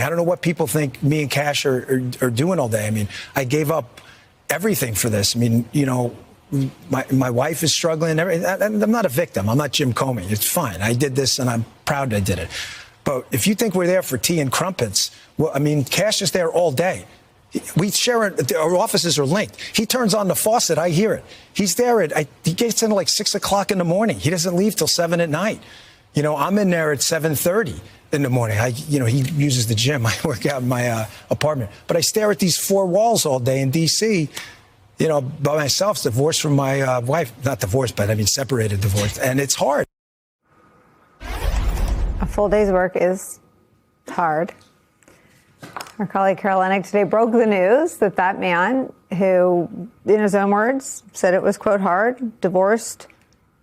I don't know what people think me and Cash are doing all day. I mean, I gave up everything for this. I mean, you know, my wife is struggling. I'm not a victim. I'm not Jim Comey. It's fine. I did this, and I'm proud I did it. But if you think we're there for tea and crumpets, well, I mean, Cash is there all day. We share it. Our offices are linked. He turns on the faucet. I hear it. He's there he gets in at like 6 o'clock in the morning. He doesn't leave till 7 at night. You know, I'm in there at 7:30 in the morning. He uses the gym. I work out in my apartment. But I stare at these four walls all day in D.C., you know, by myself, divorced from my wife. Not divorced, but I mean separated, divorced. And it's hard. A full day's work is hard. Our colleague Carol Leonnig today broke the news that man who, in his own words, said it was, quote, hard, divorced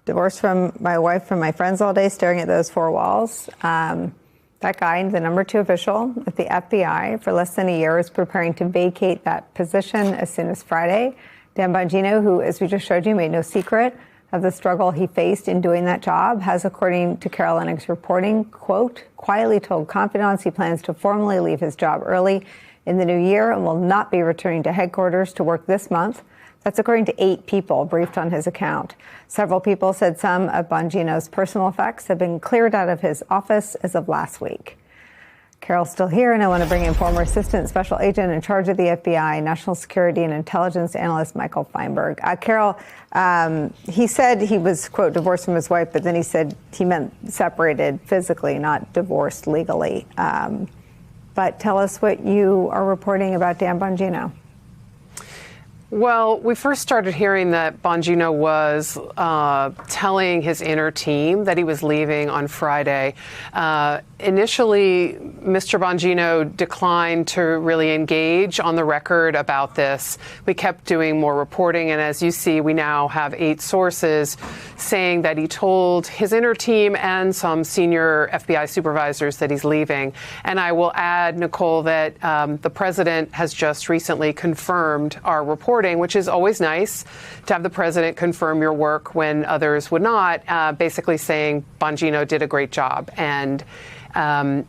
from my wife, from my friends all day, staring at those four walls. That guy, the number 2 official at the FBI for less than a year, is preparing to vacate that position as soon as Friday. Dan Bongino, who, as we just showed you, made no secret of the struggle he faced in doing that job, has, according to Carol Leonnig's reporting, quote, quietly told confidants he plans to formally leave his job early in the new year and will not be returning to headquarters to work this month. That's according to 8 people briefed on his account. Several people said some of Bongino's personal effects have been cleared out of his office as of last week. Carol's still here, and I want to bring in former assistant special agent in charge of the FBI, national security and intelligence analyst Michael Feinberg. Carol, he said he was, quote, divorced from his wife, but then he said he meant separated physically, not divorced legally. But tell us what you are reporting about Dan Bongino. Well, we first started hearing that Bongino was telling his inner team that he was leaving on Friday. Initially, Mr. Bongino declined to really engage on the record about this. We kept doing more reporting, and as you see, we now have 8 sources saying that he told his inner team and some senior FBI supervisors that he's leaving. And I will add, Nicolle, that the president has just recently confirmed our reporting, which is always nice to have the president confirm your work when others would not, basically saying Bongino did a great job and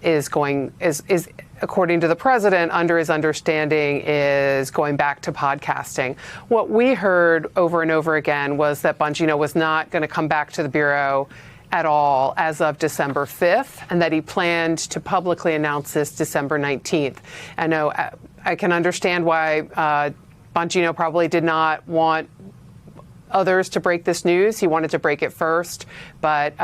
is according to the president, under his understanding, is going back to podcasting. What we heard over and over again was that Bongino was not going to come back to the Bureau at all as of December 5th, and that he planned to publicly announce this December 19th. I know I can understand why Bongino probably did not want others to break this news. He wanted to break it first, but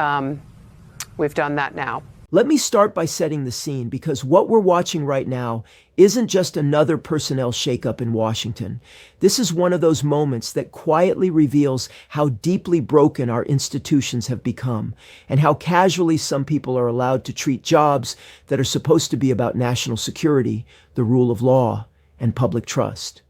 we've done that now. Let me start by setting the scene, because what we're watching right now isn't just another personnel shakeup in Washington. This is one of those moments that quietly reveals how deeply broken our institutions have become, and how casually some people are allowed to treat jobs that are supposed to be about national security, the rule of law, and public trust.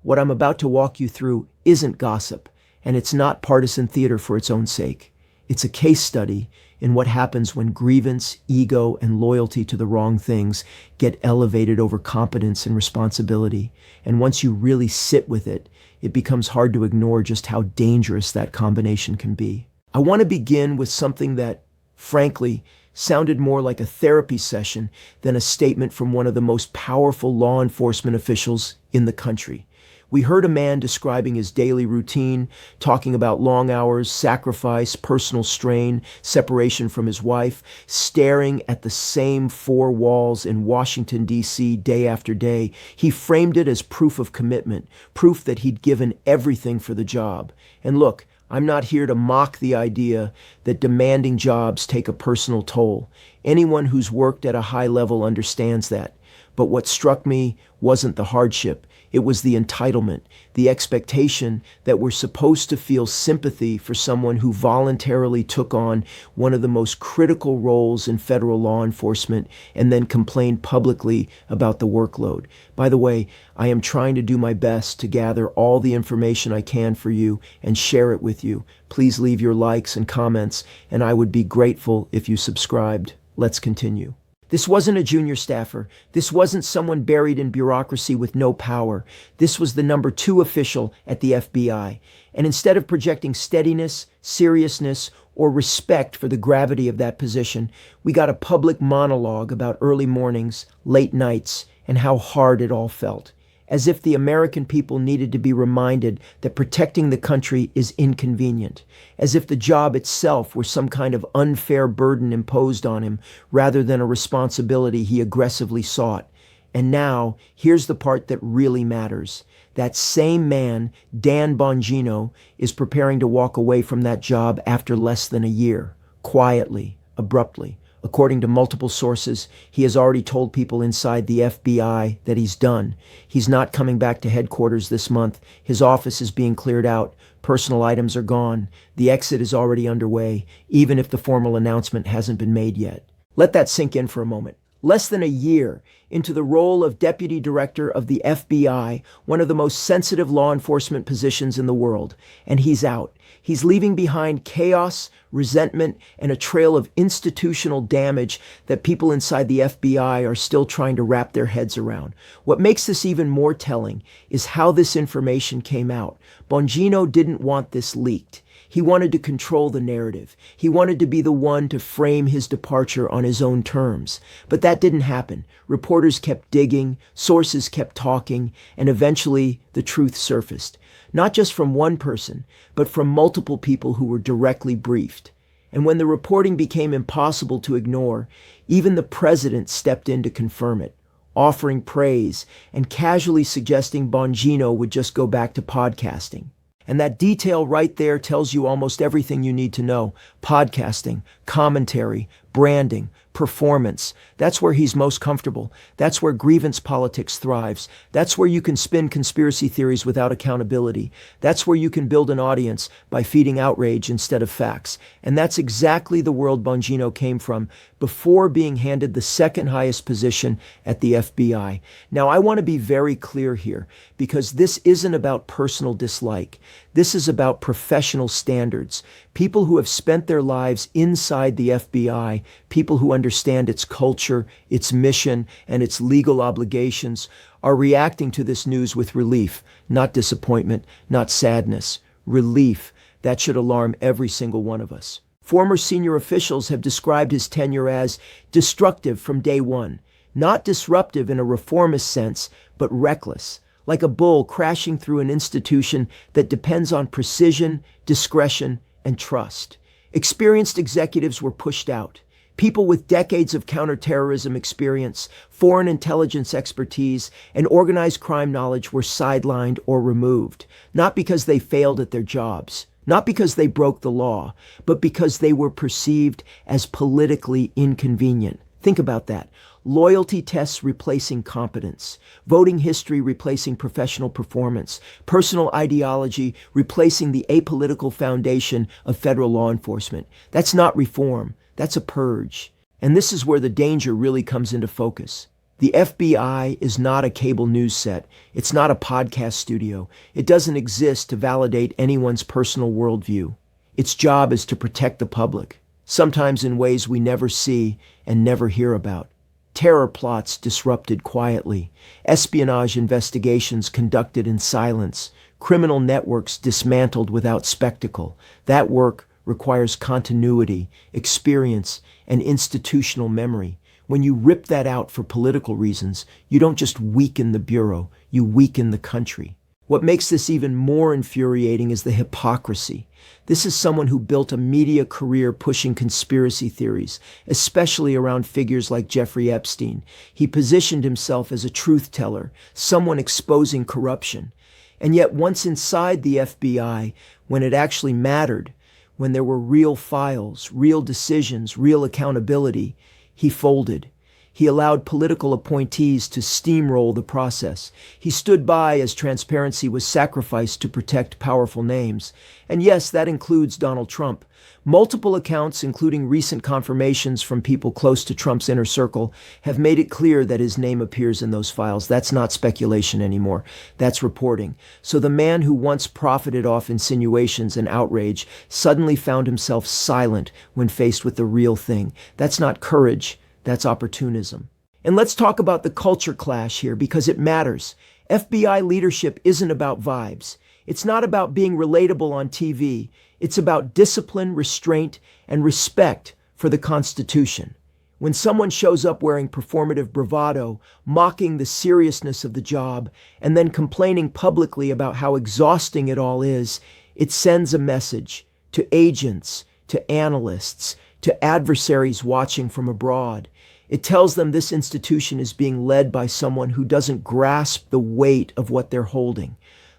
What I'm about to walk you through isn't gossip, and it's not partisan theater for its own sake. It's a case study in what happens when grievance, ego, and loyalty to the wrong things get elevated over competence and responsibility. And once you really sit with it, it becomes hard to ignore just how dangerous that combination can be. I want to begin with something that, frankly, sounded more like a therapy session than a statement from one of the most powerful law enforcement officials in the country. We heard a man describing his daily routine, talking about long hours, sacrifice, personal strain, separation from his wife, staring at the same four walls in Washington, D.C. day after day. He framed it as proof of commitment, proof that he'd given everything for the job. And look, I'm not here to mock the idea that demanding jobs take a personal toll. Anyone who's worked at a high level understands that. But what struck me wasn't the hardship. It was the entitlement, the expectation that we're supposed to feel sympathy for someone who voluntarily took on one of the most critical roles in federal law enforcement and then complained publicly about the workload. By the way, I am trying to do my best to gather all the information I can for you and share it with you. Please leave your likes and comments, and I would be grateful if you subscribed. Let's continue. This wasn't a junior staffer. This wasn't someone buried in bureaucracy with no power. This was the number 2 official at the FBI. And instead of projecting steadiness, seriousness, or respect for the gravity of that position. We got a public monologue about early mornings, late nights, and how hard it all felt, as if the American people needed to be reminded that protecting the country is inconvenient, as if the job itself were some kind of unfair burden imposed on him rather than a responsibility he aggressively sought. And now, here's the part that really matters. That same man, Dan Bongino, is preparing to walk away from that job after less than a year, quietly, abruptly. According to multiple sources, he has already told people inside the FBI that he's done. He's not coming back to headquarters this month. His office is being cleared out. Personal items are gone. The exit is already underway, even if the formal announcement hasn't been made yet. Let that sink in for a moment. Less than a year into the role of Deputy Director of the FBI, one of the most sensitive law enforcement positions in the world, and he's out. He's leaving behind chaos, resentment, and a trail of institutional damage that people inside the FBI are still trying to wrap their heads around. What makes this even more telling is how this information came out. Bongino didn't want this leaked. He wanted to control the narrative. He wanted to be the one to frame his departure on his own terms. But that didn't happen. Reporters kept digging, sources kept talking, and eventually the truth surfaced. Not just from one person, but from multiple people who were directly briefed. And when the reporting became impossible to ignore, even the president stepped in to confirm it, offering praise and casually suggesting Bongino would just go back to podcasting. And that detail right there tells you almost everything you need to know. Podcasting, commentary, branding, performance. That's where he's most comfortable. That's where grievance politics thrives. That's where you can spin conspiracy theories without accountability. That's where you can build an audience by feeding outrage instead of facts. And that's exactly the world Bongino came from before being handed the second highest position at the FBI. Now, I want to be very clear here, because this isn't about personal dislike. This is about professional standards. People who have spent their lives inside the FBI, people who understand its culture, its mission, and its legal obligations, are reacting to this news with relief, not disappointment, not sadness. Relief. That should alarm every single one of us. Former senior officials have described his tenure as destructive from day one. Not disruptive in a reformist sense, but reckless, like a bull crashing through an institution that depends on precision, discretion, and trust. Experienced executives were pushed out. People with decades of counterterrorism experience, foreign intelligence expertise, and organized crime knowledge were sidelined or removed, not because they failed at their jobs, not because they broke the law, but because they were perceived as politically inconvenient. Think about that. Loyalty tests replacing competence, voting history replacing professional performance, personal ideology replacing the apolitical foundation of federal law enforcement. That's not reform. That's a purge. And this is where the danger really comes into focus. The FBI is not a cable news set. It's not a podcast studio. It doesn't exist to validate anyone's personal worldview. Its job is to protect the public, sometimes in ways we never see and never hear about. Terror plots disrupted quietly, espionage investigations conducted in silence, criminal networks dismantled without spectacle. That work requires continuity, experience, and institutional memory. When you rip that out for political reasons, you don't just weaken the Bureau, you weaken the country. What makes this even more infuriating is the hypocrisy. This is someone who built a media career pushing conspiracy theories, especially around figures like Jeffrey Epstein. He positioned himself as a truth teller, someone exposing corruption. And yet once inside the FBI, when it actually mattered, when there were real files, real decisions, real accountability, he folded. He allowed political appointees to steamroll the process. He stood by as transparency was sacrificed to protect powerful names. And yes, that includes Donald Trump. Multiple accounts, including recent confirmations from people close to Trump's inner circle, have made it clear that his name appears in those files. That's not speculation anymore. That's reporting. So the man who once profited off insinuations and outrage suddenly found himself silent when faced with the real thing. That's not courage. That's opportunism. And let's talk about the culture clash here, because it matters. FBI leadership isn't about vibes. It's not about being relatable on TV. It's about discipline, restraint, and respect for the Constitution. When someone shows up wearing performative bravado, mocking the seriousness of the job, and then complaining publicly about how exhausting it all is, it sends a message to agents, to analysts, to adversaries watching from abroad. It tells them this institution is being led by someone who doesn't grasp the weight of what they're holding.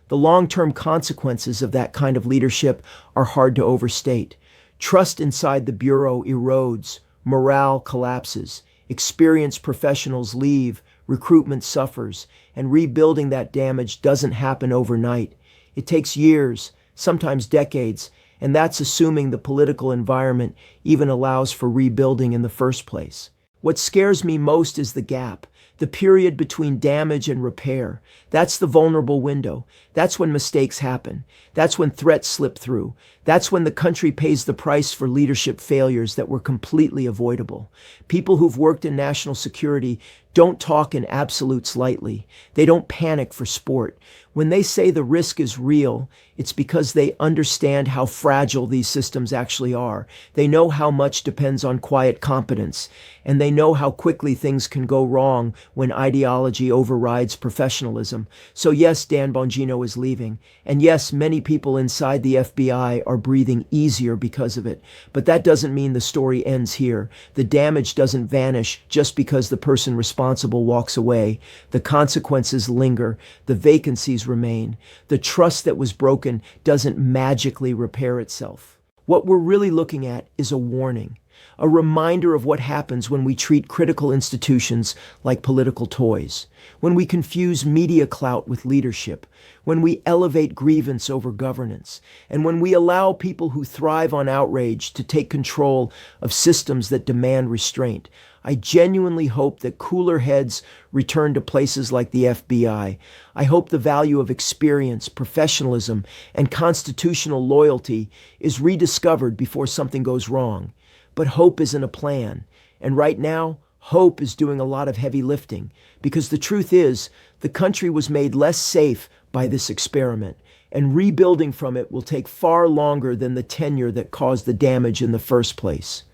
The long-term consequences of that kind of leadership are hard to overstate. Trust inside the Bureau erodes, morale collapses, experienced professionals leave, recruitment suffers, and rebuilding that damage doesn't happen overnight. It takes years, sometimes decades, and that's assuming the political environment even allows for rebuilding in the first place. What scares me most is the gap, the period between damage and repair. That's the vulnerable window. That's when mistakes happen. That's when threats slip through. That's when the country pays the price for leadership failures that were completely avoidable. People who've worked in national security don't talk in absolutes lightly. They don't panic for sport. When they say the risk is real, it's because they understand how fragile these systems actually are. They know how much depends on quiet competence, and they know how quickly things can go wrong when ideology overrides professionalism. So yes, Dan Bongino is leaving, and yes, many people inside the FBI are breathing easier because of it. But that doesn't mean the story ends here. The damage doesn't vanish just because the person responsible walks away. The consequences linger. The vacancies remain. The trust that was broken doesn't magically repair itself. What we're really looking at is a warning, a reminder of what happens when we treat critical institutions like political toys, when we confuse media clout with leadership, when we elevate grievance over governance, and when we allow people who thrive on outrage to take control of systems that demand restraint. I genuinely hope that cooler heads return to places like the FBI. I hope the value of experience, professionalism, and constitutional loyalty is rediscovered before something goes wrong. But hope isn't a plan. And right now, hope is doing a lot of heavy lifting, because the truth is, the country was made less safe by this experiment, and rebuilding from it will take far longer than the tenure that caused the damage in the first place.